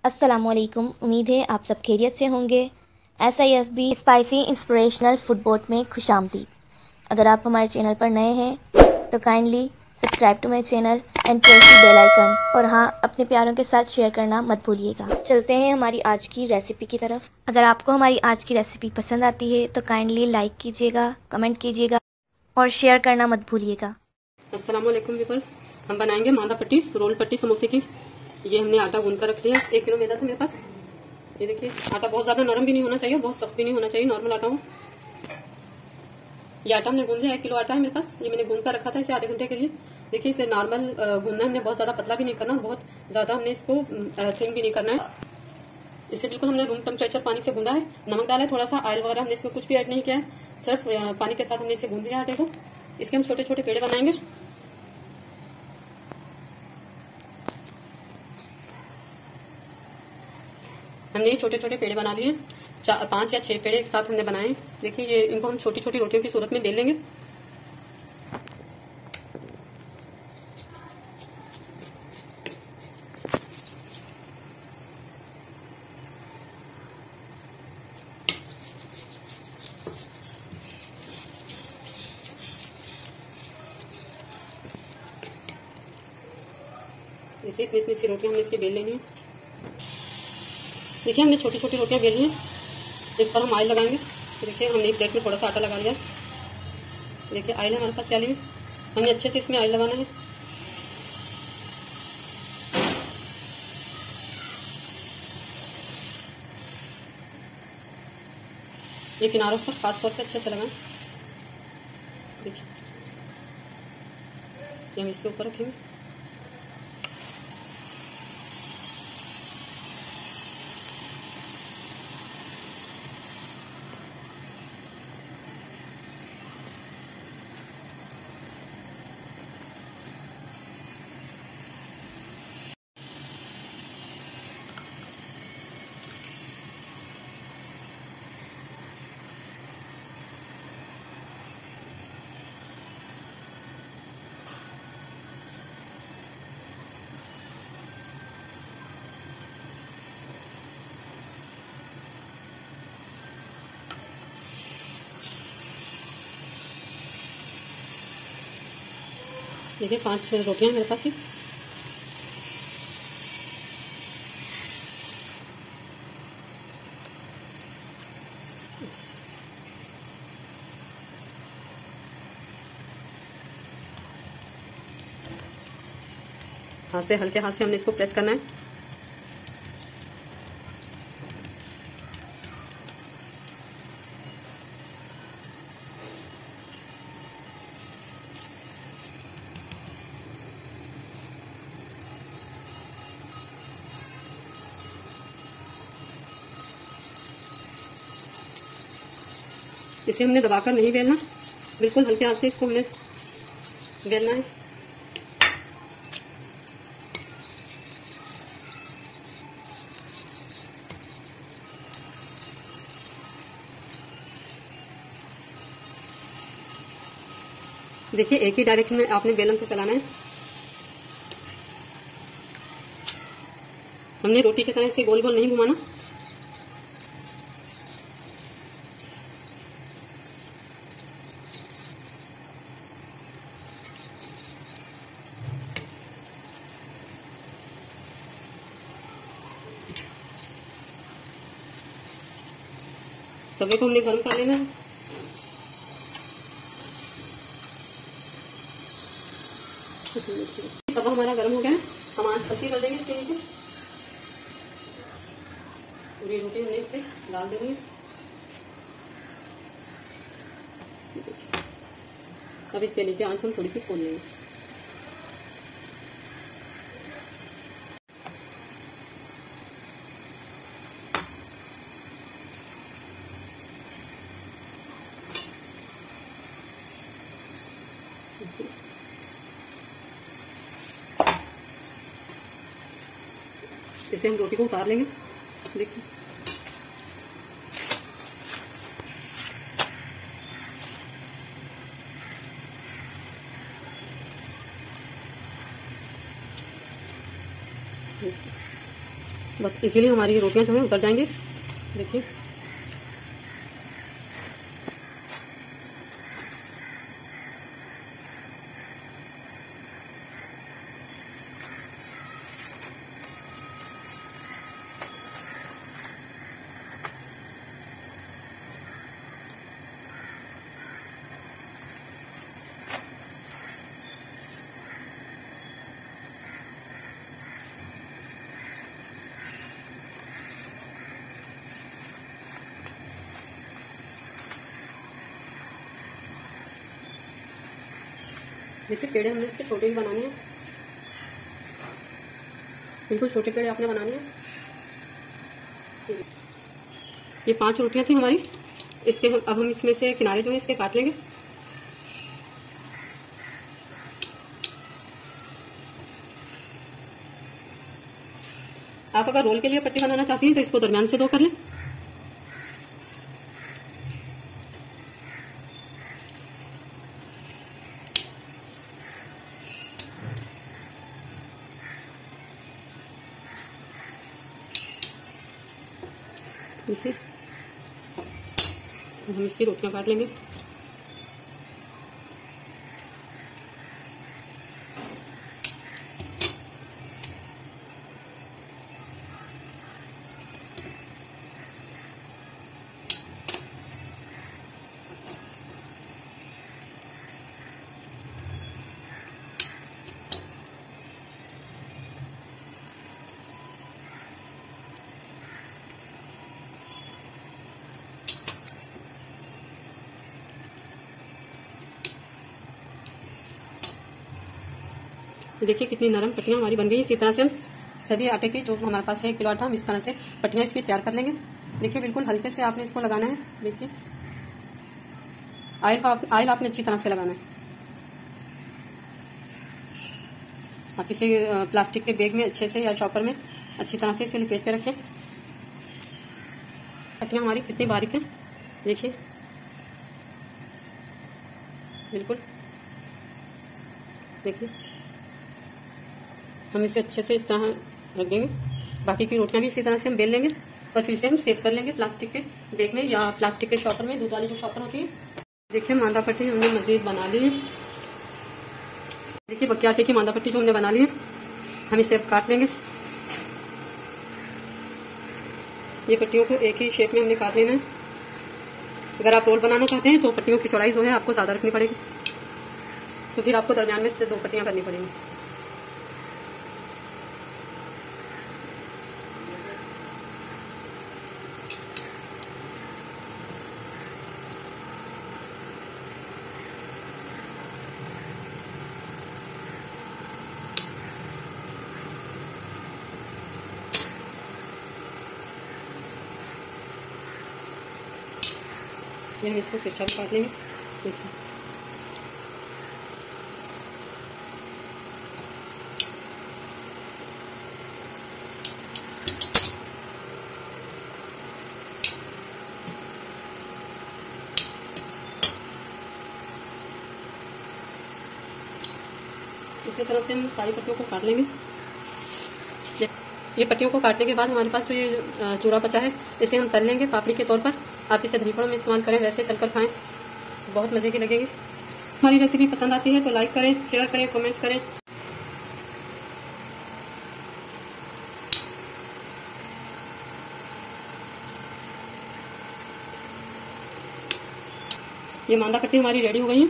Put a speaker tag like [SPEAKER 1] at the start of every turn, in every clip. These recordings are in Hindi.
[SPEAKER 1] अस्सलामुअलैकुम। उम्मीद है आप सब खैरियत से होंगे। SIFB spicy inspirational food boat में खुशामदीद। अगर आप हमारे चैनल पर नए हैं तो kindly subscribe to my channel and press the bell icon. और हाँ, अपने प्यारों के साथ शेयर करना मत भूलिएगा। चलते हैं हमारी आज की रेसिपी की तरफ। अगर आपको हमारी आज की रेसिपी पसंद आती है तो काइंडली लाइक कीजिएगा, कमेंट कीजिएगा और शेयर करना मत भूलिएगा।
[SPEAKER 2] अस्सलाम वालेकुम व्यूअर्स, हम बनाएंगे मांदा पट्टी, रोल पट्टी समोसे की। ये हमने आटा गूंद कर रख लिया। 1 किलो मैदा था मेरे पास। ये देखिए, आटा बहुत ज्यादा नरम भी नहीं होना चाहिए, बहुत सख्त भी नहीं होना चाहिए, नॉर्मल आटा हो। ये आटा हमने गूंद लिया। 1 किलो आटा है मेरे पास। ये मैंने गूंद कर रखा था इसे आधे घंटे के लिए। देखिए, इसे नॉर्मल गूंदना, हमने बहुत ज्यादा पतला भी नहीं करना, बहुत ज्यादा हमने इसको थिन भी नहीं करना है। इसे बिल्कुल हमने रूम टेम्परेचर पानी से गूंदा है। नमक डाला है, थोड़ा सा ऑयल वगैरह हमने इसमें कुछ भी ऐड नहीं किया है, सिर्फ पानी के साथ हमने इसे गूंद लिया आटे को। इसके हम छोटे छोटे पेड़े बनाएंगे। हमने ये छोटे छोटे पेड़े बना लिए, 5 या 6 पेड़े एक साथ हमने बनाए। देखिए, ये इनको हम छोटी छोटी रोटियों की सूरत में बेल लेंगे। देखिए, इतनी इतनी सी रोटियां हमने इसकी बेल लेनी है। देखिए, हमने छोटी छोटी रोटियां बेली हैं। इस पर हम ऑयल लगाएंगे। देखिए, हमने एक प्लेट में थोड़ा सा आटा लगा लिया। देखिए, ऑयल हमारे पास प्याली में, हमने अच्छे से इसमें ऑयल लगाना है। ये किनारों पर खास तौर पे अच्छे से लगाएं। देखिए, ये हम इसके ऊपर रखेंगे। देखिए, 5 रोटियां मेरे पास ही। हाथ से, हल्के हाथ से हमने इसको प्रेस करना है। इसे हमने दबाकर नहीं बेलना, बिल्कुल हल्के हाथ से इसको हमने बेलना है। देखिए, एक ही डायरेक्शन में आपने बेलन को चलाना है। हमने रोटी की तरह से गोल गोल नहीं घुमाना। तवे को हमने गर्म कर लेना है। तवा हमारा गर्म हो गया है। हम आंच हल्की कर देंगे इसके नीचे। पूरी रोटी हमने इस पे डाल देंगे। अब इसके नीचे आंच हम थोड़ी सी खोल लेंगे। इसे हम रोटी को उतार लेंगे। देखिए, बस इसीलिए हमारी रोटियां जो है उतर जाएंगे। देखिए देखिए पेड़े हमने इसके छोटे ही बनाने हैं, बिल्कुल छोटे पेड़े आपने बनाने हैं। ये 5 रोटियां थी हमारी, इसके अब हम इसमें से किनारे जो है इसके काट लेंगे। आप अगर रोल के लिए पट्टी बनाना चाहती हैं तो इसको दरमियान से 2 कर लें। देखिए हम इसकी रोटियां काट लेंगे। देखिए कितनी नरम पट्टियां हमारी बन गई। इसी तरह से हम सभी आटे की जो हमारे पास है 1 किलो आटा, हम इस तरह से पट्टियां इसकी तैयार कर लेंगे। देखिए बिल्कुल हल्के से आपने इसको लगाना है। देखिए ऑयल आपने अच्छी तरह से लगाना है। आप इसे प्लास्टिक के बैग में अच्छे से या चॉपर में अच्छी तरह से इसे लपेट के रखें। पट्टियां हमारी कितनी बारीक हैं, देखिए बिल्कुल। देखिए हम इसे अच्छे से इस तरह रख देंगे। बाकी की रोटियां भी इसी तरह से हम बेल लेंगे और फिर से हम सेव कर लेंगे प्लास्टिक के बैग में या प्लास्टिक के शॉपर में, दूध वाली जो शॉपर होती है। देखिए मांदा पट्टी हमने मजीद बना ली है। देखिए बक्के आटे की मांदा पट्टी जो हमने बना ली है, हम इसे अब काट लेंगे। ये पट्टियों को एक ही शेप में हमने काट लेना है। अगर आप रोल बनाना चाहते हैं तो पट्टियों की चौड़ाई जो है आपको ज्यादा रखनी पड़ेगी, तो फिर आपको दरमियान में से 2 पट्टियां करनी पड़ेंगी। ये हम इसको तिरछा भी काट लेंगे। देखिए इसी तरह से हम सारी पट्टियों को काट लेंगे। ये पट्टियों को काटने के बाद हमारे पास जो ये चूरा बचा है, इसे हम तल लेंगे पापड़ी के तौर पर। आप इसे दही पड़ों में इस्तेमाल करें, वैसे तलकर खाएं, बहुत मजे की लगेगी। हमारी रेसिपी पसंद आती है तो लाइक करें, शेयर करें, कमेंट्स करें। ये मांदा पट्टी हमारी रेडी हो गई है।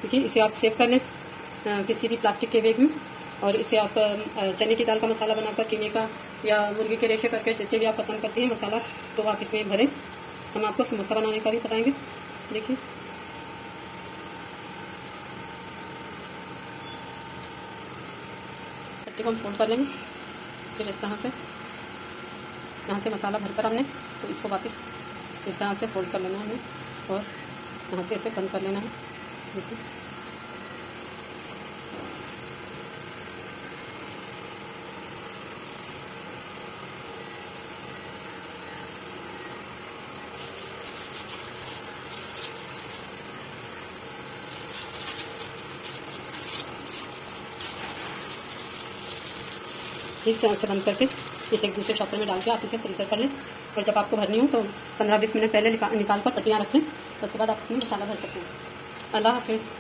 [SPEAKER 2] देखिए इसे आप सेव कर लें किसी भी प्लास्टिक के बैग में, और इसे आप चने की दाल का मसाला बनाकर, कीमे का या मुर्गी के रेशे करके, जैसे भी आप पसंद करते हैं मसाला, तो आप इसमें भरें। हम आपको समोसा बनाने का भी बताएंगे। देखिए पट्टी को हम फोल्ड कर लेंगे, फिर इस तरह से यहाँ से मसाला भरकर हमने, तो इसको वापस इस तरह से फोल्ड कर लेना है हमें, और यहाँ से इसे बंद कर लेना है। देखिए इस तरह से बंद करके इसे एक दूसरे शॉपर में डाल के आप इसे फ्रीजर कर लें। और जब आपको भरनी हो तो 15-20 मिनट पहले निकाल कर पट्टियाँ रखें, तो उसके बाद आप इसमें मसाला भर सकते हैं। अल्लाह हाफिज़।